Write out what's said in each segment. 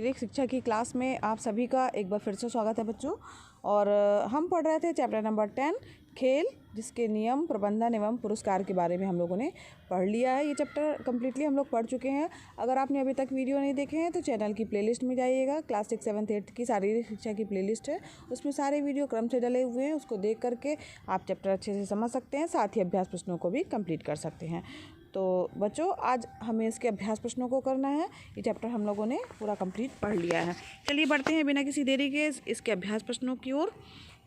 शारीरिक शिक्षा की क्लास में आप सभी का एक बार फिर से स्वागत है बच्चों। और हम पढ़ रहे थे चैप्टर नंबर 10 खेल, जिसके नियम, प्रबंधन एवं पुरस्कार के बारे में हम लोगों ने पढ़ लिया है। ये चैप्टर कम्प्लीटली हम लोग पढ़ चुके हैं। अगर आपने अभी तक वीडियो नहीं देखे हैं तो चैनल की प्लेलिस्ट में जाइएगा। क्लास 6, 7, 8 की शारीरिक शिक्षा की प्लेलिस्ट है, उसमें सारे वीडियो क्रम से डले हुए हैं। उसको देख करके आप चैप्टर अच्छे से समझ सकते हैं, साथ ही अभ्यास प्रश्नों को भी कंप्लीट कर सकते हैं। तो बच्चों, आज हमें इसके अभ्यास प्रश्नों को करना है। ये चैप्टर हम लोगों ने पूरा कंप्लीट पढ़ लिया है। चलिए बढ़ते हैं बिना किसी देरी के इसके अभ्यास प्रश्नों की ओर।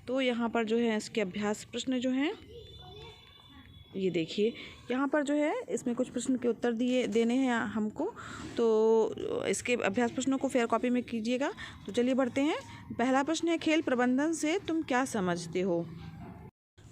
तो यहाँ पर जो है इसके अभ्यास प्रश्न जो हैं, ये देखिए यहाँ पर जो है इसमें कुछ प्रश्न के उत्तर देने हैं हमको। तो इसके अभ्यास प्रश्नों को फेयर कॉपी में कीजिएगा। तो चलिए बढ़ते हैं। पहला प्रश्न है, खेल प्रबंधन से तुम क्या समझते हो?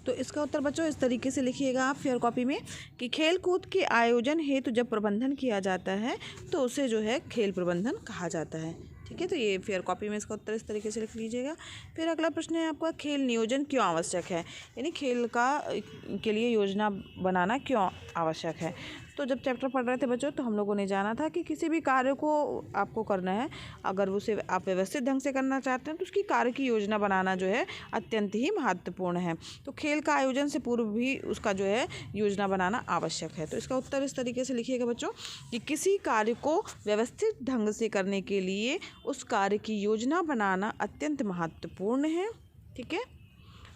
तो इसका उत्तर बच्चों इस तरीके से लिखिएगा आप फेयर कॉपी में कि खेल कूद के आयोजन हेतु जब प्रबंधन किया जाता है तो उसे जो है खेल प्रबंधन कहा जाता है। ठीक है, तो ये फेयर कॉपी में इसका उत्तर इस तरीके से लिख लीजिएगा। फिर अगला प्रश्न है आपका, खेल नियोजन क्यों आवश्यक है? यानी खेल के लिए योजना बनाना क्यों आवश्यक है? तो जब चैप्टर पढ़ रहे थे बच्चों तो हम लोगों ने जाना था कि किसी भी कार्य को आपको करना है, अगर उसे आप व्यवस्थित ढंग से करना चाहते हैं तो उसकी कार्य की योजना बनाना जो है अत्यंत ही महत्वपूर्ण है। तो खेल का आयोजन से पूर्व भी उसका जो है योजना बनाना आवश्यक है। तो इसका उत्तर इस तरीके से लिखिएगा बच्चों कि किसी कार्य को व्यवस्थित ढंग से करने के लिए उस कार्य की योजना बनाना अत्यंत महत्वपूर्ण है। ठीक है,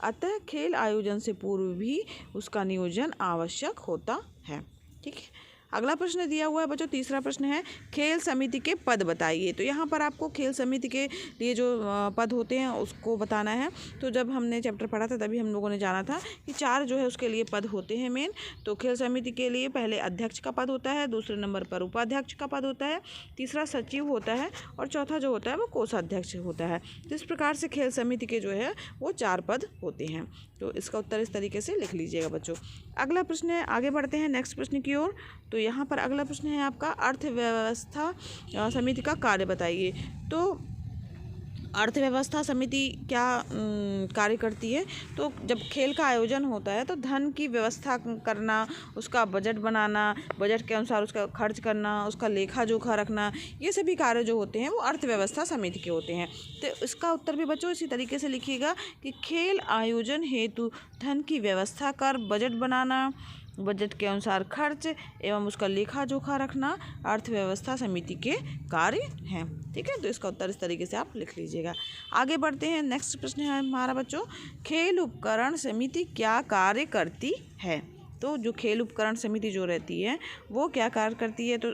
अतः खेल आयोजन से पूर्व भी उसका नियोजन आवश्यक होता है। ठीक है, अगला प्रश्न दिया हुआ है बच्चों, तीसरा प्रश्न है, खेल समिति के पद बताइए। तो यहाँ पर आपको खेल समिति के लिए जो पद होते हैं उसको बताना है। तो जब हमने चैप्टर पढ़ा था तभी हम लोगों ने जाना था कि 4 जो है उसके लिए पद होते हैं मेन। तो खेल समिति के लिए पहले अध्यक्ष का पद होता है, दूसरे नंबर पर उपाध्यक्ष का पद होता है, तीसरा सचिव होता है और चौथा जो होता है वो कोषाध्यक्ष होता है। जिस प्रकार से खेल समिति के जो है वो 4 पद होते हैं। तो इसका उत्तर इस तरीके से लिख लीजिएगा बच्चों। अगला प्रश्न है, आगे बढ़ते हैं नेक्स्ट प्रश्न की ओर। तो यहाँ पर अगला प्रश्न है आपका, अर्थव्यवस्था समिति का कार्य बताइए। तो अर्थव्यवस्था समिति क्या कार्य करती है? तो जब खेल का आयोजन होता है तो धन की व्यवस्था करना, उसका बजट बनाना, बजट के अनुसार उसका खर्च करना, उसका लेखा जोखा रखना, ये सभी कार्य जो होते हैं वो अर्थव्यवस्था समिति के होते हैं। तो इसका उत्तर भी बच्चों इसी तरीके से लिखिएगा कि खेल आयोजन हेतु धन की व्यवस्था कर, बजट बनाना, बजट के अनुसार खर्च एवं उसका लेखा जोखा रखना अर्थव्यवस्था समिति के कार्य हैं। ठीक है, तो इसका उत्तर इस तरीके से आप लिख लीजिएगा। आगे बढ़ते हैं। नेक्स्ट प्रश्न है हमारा बच्चों, खेल उपकरण समिति क्या कार्य करती है? तो जो खेल उपकरण समिति जो रहती है वो क्या कार्य करती है? तो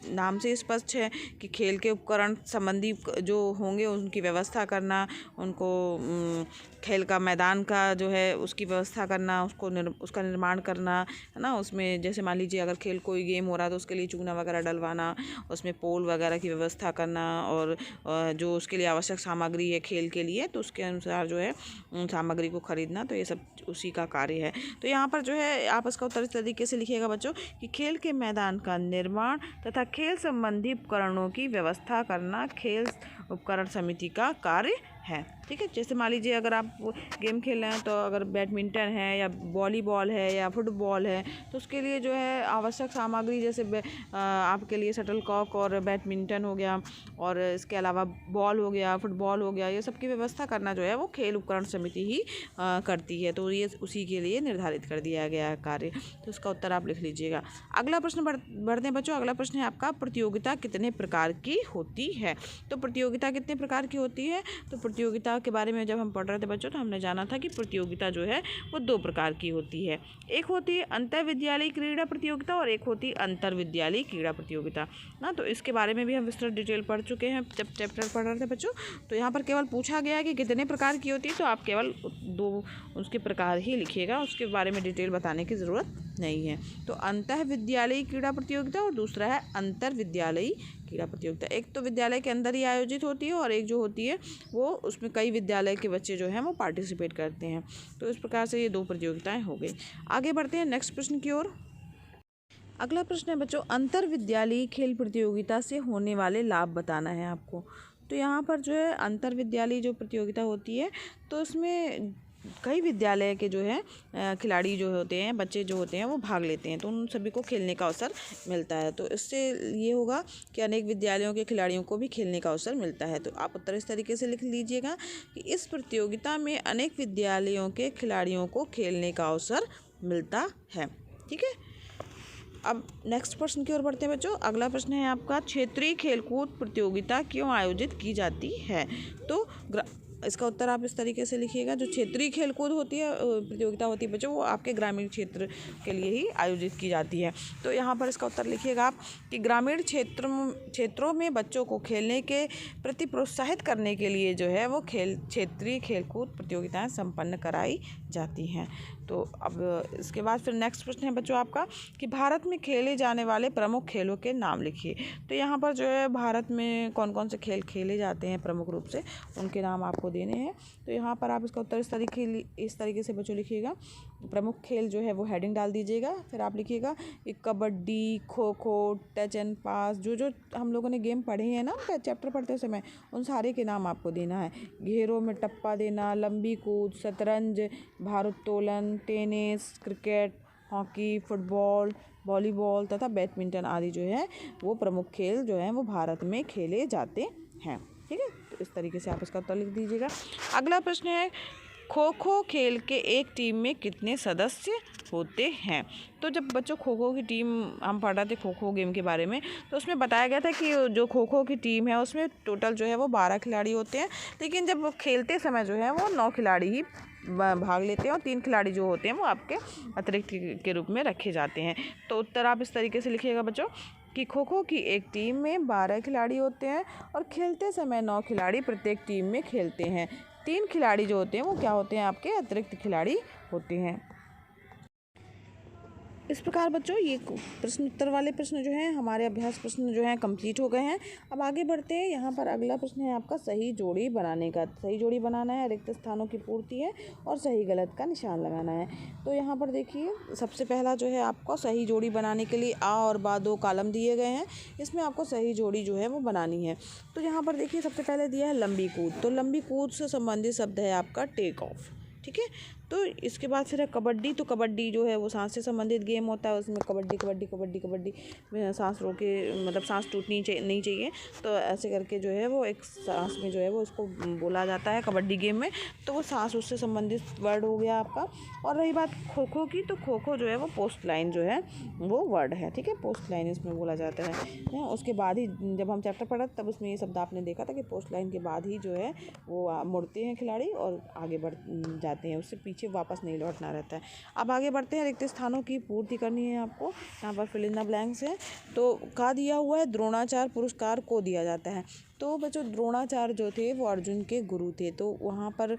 नाम से स्पष्ट है कि खेल के उपकरण संबंधी जो होंगे उनकी व्यवस्था करना, उनको खेल का मैदान का जो है उसकी व्यवस्था करना, उसका निर्माण करना, है ना। उसमें जैसे मान लीजिए अगर खेल कोई गेम हो रहा है तो उसके लिए चूना वगैरह डलवाना, उसमें पोल वगैरह की व्यवस्था करना और जो उसके लिए आवश्यक सामग्री है खेल के लिए तो उसके अनुसार जो है उन सामग्री को खरीदना, तो ये सब उसी का कार्य है। तो यहाँ पर जो है आप इसका उत्तर इस तरीके से लिखिएगा बच्चों कि खेल के मैदान का निर्माण तथा खेल संबंधी उपकरणों की व्यवस्था करना खेल उपकरण समिति का कार्य है। ठीक है, जैसे मान लीजिए अगर आप गेम खेल रहे हैं तो अगर बैडमिंटन है या वॉलीबॉल है या फुटबॉल है तो उसके लिए जो है आवश्यक सामग्री, जैसे आपके लिए शटल कॉक और बैडमिंटन हो गया और इसके अलावा बॉल हो गया, फुटबॉल हो गया, ये सब की व्यवस्था करना जो है वो खेल उपकरण समिति ही करती है। तो ये उसी के लिए निर्धारित कर दिया गया है कार्य। तो इसका उत्तर आप लिख लीजिएगा। अगला प्रश्न बढ़ते हैं बच्चों। अगला प्रश्न है आपका, प्रतियोगिता कितने प्रकार की होती है? तो प्रतियोगिता कितने प्रकार की होती है? तो प्रतियोगिता के बारे में जब हम पढ़ रहे थे बच्चों तो हमने जाना था कि प्रतियोगिता जो है वो 2 प्रकार की होती है। एक होती है अंतर विद्यालय क्रीड़ा प्रतियोगिता और एक होती है अंतर विद्यालय क्रीड़ा प्रतियोगिता ना। तो इसके बारे में भी हम विस्तृत डिटेल पढ़ चुके हैं जब चैप्टर पढ़ रहे थे बच्चों। तो यहाँ पर केवल पूछा गया कि कितने प्रकार की होती है, तो आप केवल 2 उसके प्रकार ही लिखिएगा, उसके बारे में डिटेल बताने की ज़रूरत नहीं है। तो अंतर विद्यालय क्रीड़ा प्रतियोगिता और दूसरा है अंतर विद्यालय क्रीड़ा प्रतियोगिता। एक तो विद्यालय के अंदर ही आयोजित होती है और एक जो होती है वो उसमें कई विद्यालय के बच्चे जो हैं वो पार्टिसिपेट करते हैं। तो इस प्रकार से ये 2 प्रतियोगिताएं हो गई। आगे बढ़ते हैं नेक्स्ट प्रश्न की ओर। अगला प्रश्न है बच्चों, अंतर विद्यालय खेल प्रतियोगिता से होने वाले लाभ बताना है आपको। तो यहाँ पर जो है अंतर विद्यालय जो प्रतियोगिता होती है तो उसमें कई विद्यालय के जो है खिलाड़ी जो होते हैं, बच्चे जो होते हैं वो भाग लेते हैं, तो उन सभी को खेलने का अवसर मिलता है। तो इससे ये होगा कि अनेक विद्यालयों के खिलाड़ियों को भी खेलने का अवसर मिलता है। तो आप उत्तर इस तरीके से लिख लीजिएगा कि इस प्रतियोगिता में अनेक विद्यालयों के खिलाड़ियों को खेलने का अवसर मिलता है। ठीक है, अब नेक्स्ट प्रश्न की ओर बढ़ते हैं बच्चों। अगला प्रश्न है आपका, क्षेत्रीय खेलकूद प्रतियोगिता क्यों आयोजित की जाती है? तो इसका उत्तर आप इस तरीके से लिखिएगा, जो क्षेत्रीय खेलकूद होती है प्रतियोगिता होती है बच्चों, वो आपके ग्रामीण क्षेत्र के लिए ही आयोजित की जाती है। तो यहाँ पर इसका उत्तर लिखिएगा आप कि ग्रामीण क्षेत्रों में बच्चों को खेलने के प्रति प्रोत्साहित करने के लिए जो है वो क्षेत्रीय खेलकूद प्रतियोगिताएं संपन्न कराई जाती हैं। तो अब इसके बाद फिर नेक्स्ट प्रश्न है बच्चों आपका कि भारत में खेले जाने वाले प्रमुख खेलों के नाम लिखिए। तो यहाँ पर जो है भारत में कौन कौन से खेल खेले जाते हैं प्रमुख रूप से, उनके नाम आपको देने हैं। तो यहाँ पर आप इसका उत्तर इस तरीके से बच्चों लिखिएगा। प्रमुख खेल जो है वो हेडिंग डाल दीजिएगा, फिर आप लिखिएगा कि कबड्डी, खो खो, टच एंड पास, जो हम लोगों ने गेम पढ़े हैं ना चैप्टर पढ़ते समय, उन सारे के नाम आपको देना है। घेरों में टप्पा देना, लंबी कूद, शतरंज, भारोत्तोलन, tennis, cricket, hockey, football, volleyball तथा बैडमिंटन आदि जो है वो प्रमुख खेल जो हैं वो भारत में खेले जाते हैं। ठीक है, तो इस तरीके से आप इसका उत्तर लिख दीजिएगा। अगला प्रश्न है, खो खो खेल के एक टीम में कितने सदस्य होते हैं? तो जब बच्चों खो खो की टीम हम पढ़ रहे थे खो खो गेम के बारे में, तो उसमें बताया गया था कि जो खो खो की टीम है उसमें टोटल जो है वो 12 खिलाड़ी होते हैं, लेकिन जब खेलते समय जो है वो 9 खिलाड़ी ही भाग लेते हैं और 3 खिलाड़ी जो होते हैं वो आपके अतिरिक्त के रूप में रखे जाते हैं। तो उत्तर आप इस तरीके से लिखिएगा बच्चों कि खो खो की एक टीम में 12 खिलाड़ी होते हैं और खेलते समय 9 खिलाड़ी प्रत्येक टीम में खेलते हैं। 3 खिलाड़ी जो होते हैं वो क्या होते हैं, आपके अतिरिक्त खिलाड़ी होते हैं। इस प्रकार बच्चों ये प्रश्न उत्तर वाले प्रश्न जो हैं हमारे अभ्यास प्रश्न जो हैं कंप्लीट हो गए हैं। अब आगे बढ़ते हैं। यहाँ पर अगला प्रश्न है आपका सही जोड़ी बनाने का। सही जोड़ी बनाना है, रिक्त स्थानों की पूर्ति है और सही गलत का निशान लगाना है। तो यहाँ पर देखिए सबसे पहला जो है आपको सही जोड़ी बनाने के लिए आ और बा 2 कॉलम दिए गए हैं, इसमें आपको सही जोड़ी जो है वो बनानी है। तो यहाँ पर देखिए सबसे पहले दिया है लंबी कूद, तो लंबी कूद से संबंधित शब्द है आपका टेक ऑफ। ठीक है, तो इसके बाद फिर है कबड्डी, तो कबड्डी जो है वो सांस से संबंधित गेम होता है, उसमें कबड्डी कबड्डी कबड्डी कबड्डी में सांस रोके मतलब सांस टूटनी नहीं चाहिए, तो ऐसे करके जो है वो एक सांस में जो है वो उसको बोला जाता है कबड्डी गेम में। तो वो सांस उससे संबंधित वर्ड हो गया आपका। और रही बात खो खो की, तो खो खो जो है वो पोस्ट लाइन जो है वो वर्ड है। ठीक है, पोस्ट लाइन इसमें बोला जाता है। उसके बाद ही जब हम चैप्टर पढ़ा तब उसमें ये शब्द आपने देखा था कि पोस्ट लाइन के बाद ही जो है वो मुड़ते हैं खिलाड़ी और आगे बढ़ जाते हैं, उससे पीछे वापस नहीं लौटना रहता है। अब आगे बढ़ते हैं। रिक्त स्थानों की पूर्ति करनी है आपको। यहाँ पर फिल इन द ब्लैंक्स है। तो का दिया हुआ है द्रोणाचार्य पुरस्कार को दिया जाता है। तो बच्चों द्रोणाचार्य जो थे वो अर्जुन के गुरु थे, तो वहाँ पर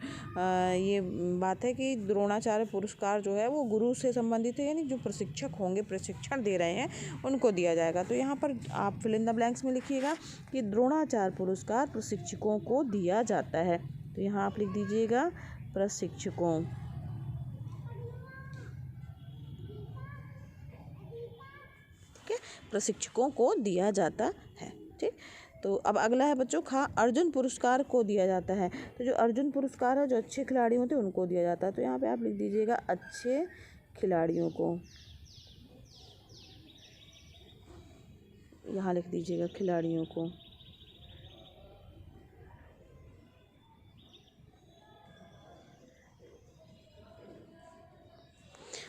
ये बात है कि द्रोणाचार्य पुरस्कार जो है वो गुरु से संबंधित है, यानी जो प्रशिक्षक होंगे प्रशिक्षण दे रहे हैं उनको दिया जाएगा। तो यहाँ पर आप फिल इन द ब्लैंक्स में लिखिएगा कि द्रोणाचार्य पुरस्कार प्रशिक्षकों को दिया जाता है। तो यहाँ आप लिख दीजिएगा प्रशिक्षकों। प्रशिक्षकों को दिया जाता है। ठीक, तो अब अगला है बच्चों अर्जुन पुरस्कार को दिया जाता है। तो जो अर्जुन पुरस्कार है जो अच्छे खिलाड़ी होते हैं उनको दिया जाता है। तो यहाँ पे आप लिख दीजिएगा अच्छे खिलाड़ियों को, यहाँ लिख दीजिएगा खिलाड़ियों को।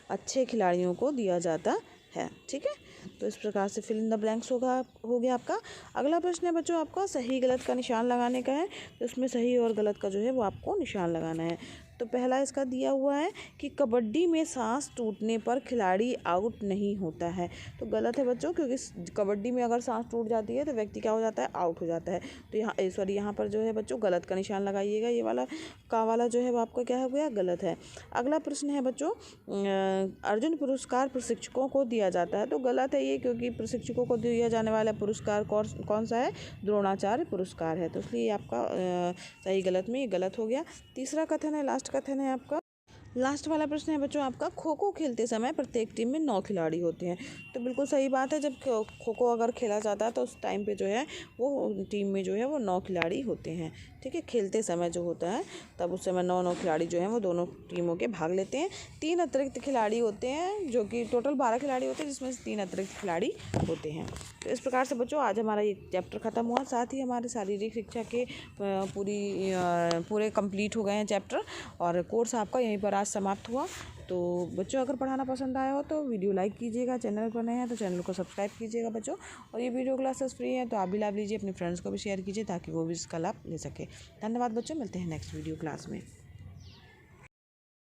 अच्छे खिलाड़ियों को दिया जाता है। ठीक है, तो इस प्रकार से फिल इन द ब्लैंक्स हो गया आपका। अगला प्रश्न है बच्चों आपका सही गलत का निशान लगाने का है। तो इसमें सही और गलत का जो है वो आपको निशान लगाना है। तो पहला इसका दिया हुआ है कि कबड्डी में सांस टूटने पर खिलाड़ी आउट नहीं होता है। तो गलत है बच्चों, क्योंकि कबड्डी में अगर सांस टूट जाती है तो व्यक्ति क्या हो जाता है, आउट हो जाता है। तो यहाँ पर जो है बच्चों गलत का निशान लगाइएगा। ये वाला का वाला जो है वो आपका क्या हो गया, गलत है। अगला प्रश्न है बच्चों अर्जुन पुरस्कार प्रशिक्षकों को दिया जाता है। तो गलत है ये, क्योंकि प्रशिक्षकों को दिया जाने वाला पुरस्कार कौन सा है, द्रोणाचार्य पुरस्कार है। तो इसलिए आपका सही गलत में ये गलत हो गया। तीसरा कथन है, लास्ट कथन है आपका लास्ट वाला प्रश्न है बच्चों आपका, खो खो खेलते समय प्रत्येक टीम में 9 खिलाड़ी होते हैं। तो बिल्कुल सही बात है, जब खो खो अगर खेला जाता है तो उस टाइम पे जो है वो टीम में जो है वो 9 खिलाड़ी होते हैं। ठीक है, खेलते समय जो होता है तब उस समय 9 खिलाड़ी जो हैं वो दोनों टीमों के भाग लेते हैं। 3 अतिरिक्त खिलाड़ी होते हैं, जो कि टोटल 12 खिलाड़ी होते हैं, जिसमें से 3 अतिरिक्त खिलाड़ी होते हैं। तो इस प्रकार से बच्चों आज हमारा ये चैप्टर ख़त्म हुआ, साथ ही हमारे शारीरिक शिक्षा के पूरे कंप्लीट हो गए हैं चैप्टर, और कोर्स आपका यहीं पर आज समाप्त हुआ। तो बच्चों अगर पढ़ाना पसंद आया हो तो वीडियो लाइक कीजिएगा, चैनल पर नए हैं तो चैनल को सब्सक्राइब कीजिएगा बच्चों। और ये वीडियो क्लासेस फ्री हैं तो आप भी लाभ लीजिए, अपने फ्रेंड्स को भी शेयर कीजिए ताकि वो भी इसका लाभ ले सके। धन्यवाद बच्चों, मिलते हैं नेक्स्ट वीडियो क्लास में।